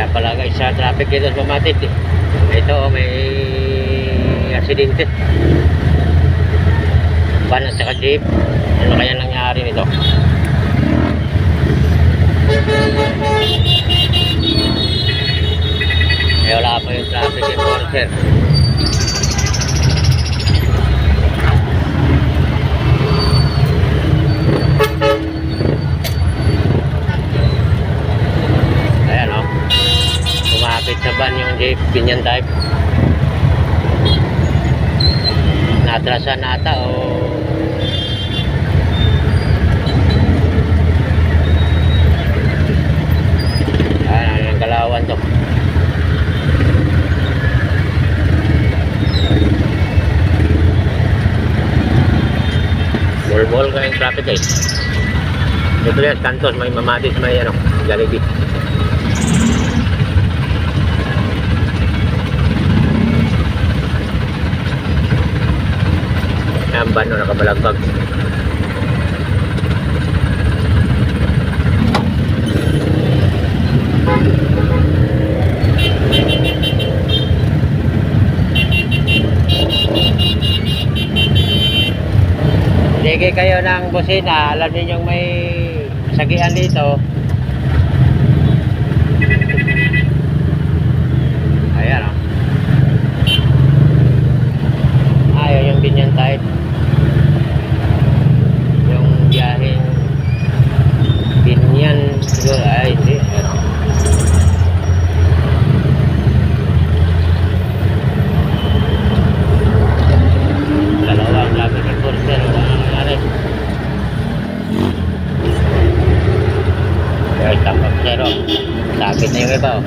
Kaya pala guys, sa traffic dito sa Mamatid. Ito, may aksidente. Van at saka jeep. Ano kaya nangyari nito? Eh, wala pa yung traffic enforcer. Ayan o. Kumapit sa van yung jeep, ganyan type. Natrasan nata o ayan, ang Galawan to. Bol-bol kayong traffic guys. Ito yan, Santos, may Mamadis, may ano, Jollibee. Ang van no, nakabalagbag. Sige kayo ng busina, alam ninyong may sagian dito. Ayan o. Ayaw yung ganyan type. Yung biyaheng Binyan siguro, ay hindi. Dalawang traffic enforcer. Stop up zero. Sakit na yung iba oh.